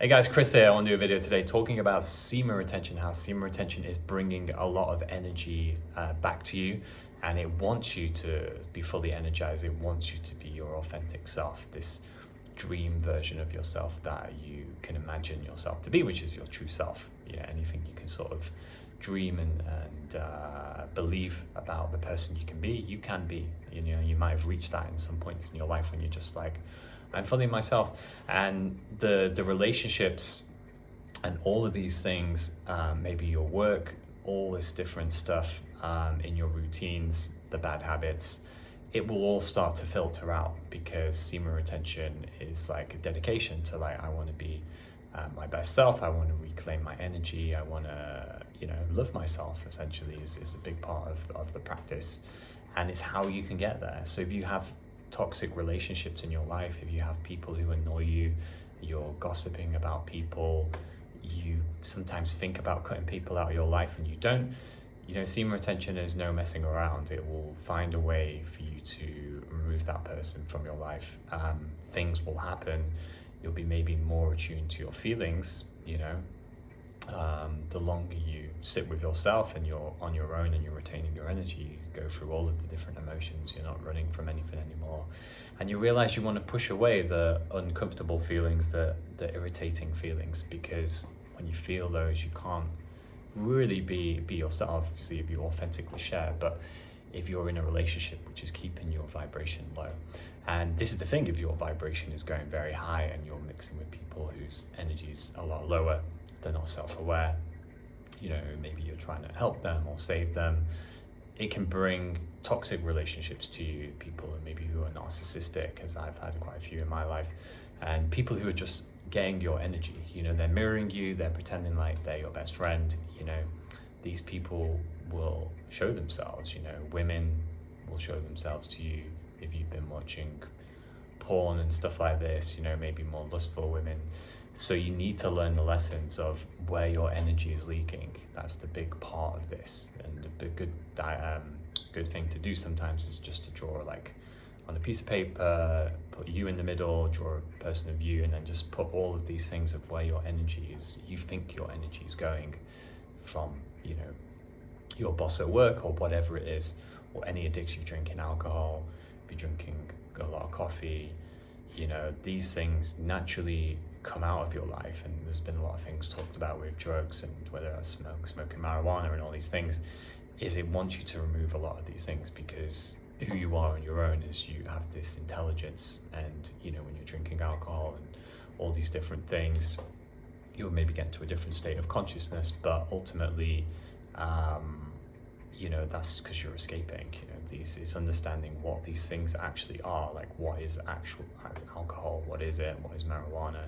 Hey guys, Chris here. I want to do a video today talking about semen retention, how semen retention is bringing a lot of energy back to you, and it wants you to be fully energized. It wants you to be your authentic self, this dream version of yourself that you can imagine yourself to be, which is your true self. Yeah, anything you can sort of dream and believe about the person you can be, you can be. You know, you might have reached that in some points in your life when you're just like, I'm fully myself. And the relationships and all of these things, maybe your work, all this different stuff in your routines, the bad habits, it will all start to filter out, because semen retention is like a dedication to, like, I want to be my best self. I want to reclaim my energy. I want to, love myself, essentially, is a big part of the practice. And it's how you can get there. So if you have toxic relationships in your life, if you have people who annoy you, you're gossiping about people, you sometimes think about cutting people out of your life and you don't, semen retention is no messing around. It will find a way for you to remove that person from your life. Things will happen. You'll be maybe more attuned to your feelings, the longer you sit with yourself and you're on your own and you're retaining your energy, you go through all of the different emotions, you're not running from anything anymore. And you realize you want to push away the uncomfortable feelings, the irritating feelings, because when you feel those, you can't really be yourself. Obviously, if you authentically share, but if you're in a relationship which is keeping your vibration low, and this is the thing, if your vibration is going very high and you're mixing with people whose energy is a lot lower, they're not self-aware, maybe you're trying to help them or save them, it can bring toxic relationships to you. People maybe who are narcissistic, as I've had quite a few in my life, and people who are just getting your energy, they're mirroring you, they're pretending like they're your best friend. These people will show themselves, women will show themselves to you if you've been watching porn and stuff like this, maybe more lustful women. So you need to learn the lessons of where your energy is leaking. That's the big part of this. And the good thing to do sometimes is just to draw, like, on a piece of paper, put you in the middle, draw a person of you, and then just put all of these things of where your energy is. You think your energy is going from, your boss at work or whatever it is, or any addiction. If you're drinking alcohol, if you're drinking a lot of coffee, these things naturally come out of your life. And there's been a lot of things talked about with drugs, and whether it's smoking marijuana and all these things, is it wants you to remove a lot of these things, because who you are on your own is you have this intelligence. And when you're drinking alcohol and all these different things, you'll maybe get to a different state of consciousness, but ultimately that's because you're escaping. It's understanding what these things actually are, like what is actual alcohol, what is it, what is marijuana,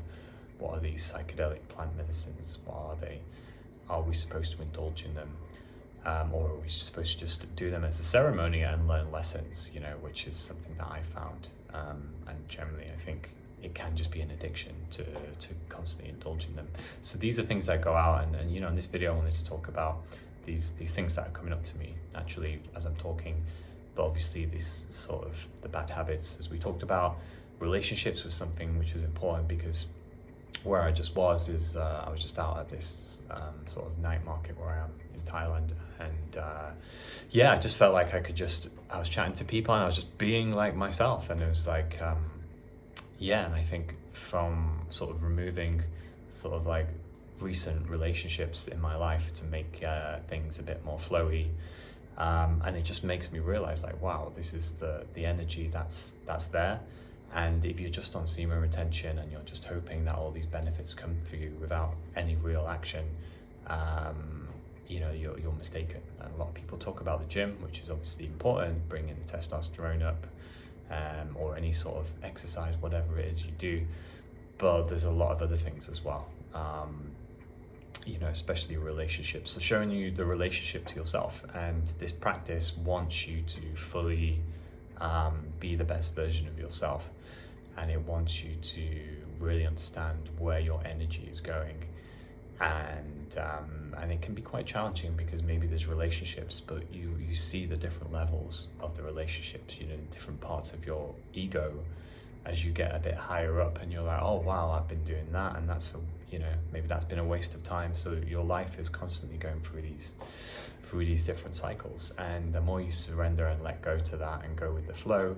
what are these psychedelic plant medicines, what are they, are we supposed to indulge in them, or are we supposed to just do them as a ceremony and learn lessons, which is something that I found, and generally I think it can just be an addiction to constantly indulge in them. So these are things that go out, and in this video I wanted to talk about these things that are coming up to me naturally as I'm talking. But obviously this sort of the bad habits, as we talked about, relationships was something which is important, because where I just was is I was just out at this sort of night market where I am in Thailand, and I just felt like I was chatting to people and I was just being like myself, and it was like and I think from sort of removing sort of like recent relationships in my life to make things a bit more flowy, and it just makes me realize, like, wow, this is the energy that's there. And if you're just on semen retention and you're just hoping that all these benefits come for you without any real action, you're mistaken. And a lot of people talk about the gym, which is obviously important, bringing the testosterone up, or any sort of exercise, whatever it is you do. But there's a lot of other things as well, especially relationships. So showing you the relationship to yourself, and this practice wants you to fully be the best version of yourself, and it wants you to really understand where your energy is going. And it can be quite challenging, because maybe there's relationships, but you see the different levels of the relationships, different parts of your ego as you get a bit higher up and you're like, oh wow, I've been doing that, and that's maybe that's been a waste of time. So your life is constantly going through these different cycles, and the more you surrender and let go to that and go with the flow,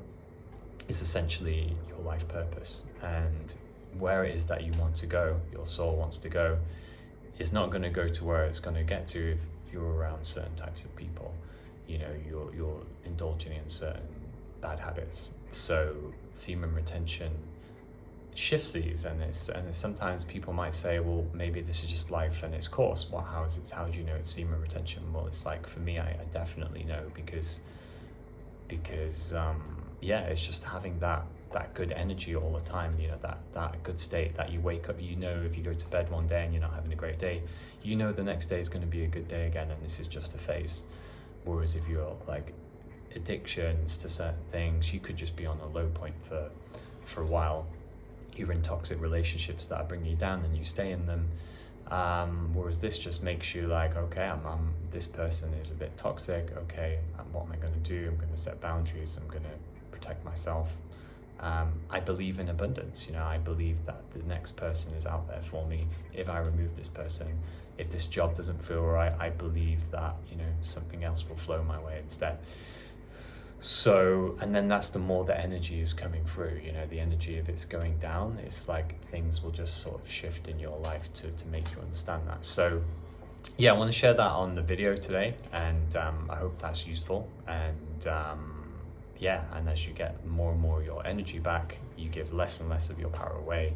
is essentially your life purpose. And where it is that you want to go, your soul wants to go, is not going to go to where it's going to get to if you're around certain types of people. You're indulging in certain bad habits. So semen retention shifts these, and sometimes people might say, well, maybe this is just life and its course. Well, how do you know it's semen retention? Well, it's like, for me, I definitely know, because it's just having that good energy all the time, that good state that you wake up, if you go to bed one day and you're not having a great day, the next day is going to be a good day again, and this is just a phase. Whereas if you're like addictions to certain things, you could just be on a low point for a while. You're in toxic relationships that are bringing you down, and you stay in them. Whereas this just makes you like, okay, this person is a bit toxic. Okay, what am I going to do? I'm going to set boundaries. I'm going to protect myself. I believe in abundance. I believe that the next person is out there for me. If I remove this person, if this job doesn't feel right, I believe that something else will flow my way instead. So, and then that's the more the energy is coming through, the energy, if it's going down, it's like things will just sort of shift in your life to make you understand that. So yeah, I want to share that on the video today, and I hope that's useful. And and as you get more and more of your energy back, you give less and less of your power away.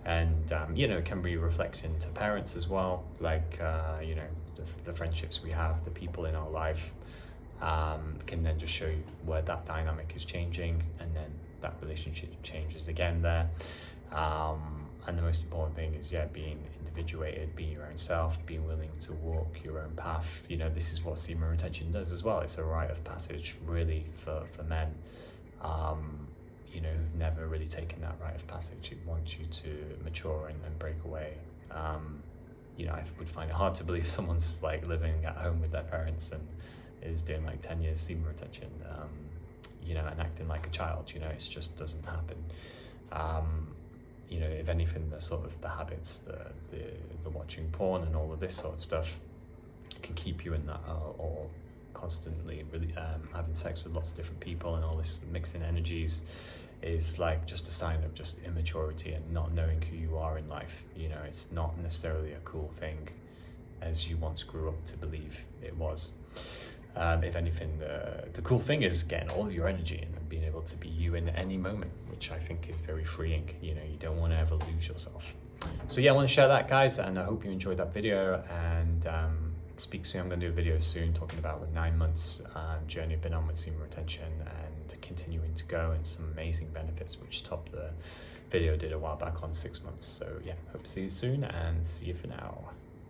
And it can be reflecting to parents as well, like the friendships we have, the people in our life, can then just show you where that dynamic is changing, and then that relationship changes again there. And the most important thing is being individuated, being your own self, being willing to walk your own path. This is what semen retention does as well. It's a rite of passage really for men who've never really taken that rite of passage. It wants you to mature and break away. I would find it hard to believe someone's like living at home with their parents and is doing like 10 years semen retention, and acting like a child. It just doesn't happen. If anything, the sort of the habits, the watching porn and all of this sort of stuff can keep you in that, or constantly really having sex with lots of different people and all this mixing energies is like just a sign of just immaturity and not knowing who you are in life. It's not necessarily a cool thing as you once grew up to believe it was. If anything, the cool thing is getting all of your energy and being able to be you in any moment, which I think is very freeing. You don't want to ever lose yourself. So yeah, I want to share that, guys, and I hope you enjoyed that video, and speak soon. I'm going to do a video soon talking about the 9 months journey I've been on with semen retention and continuing to go, and some amazing benefits which topped the video I did a while back on 6 months. So yeah, hope to see you soon, and see you for now.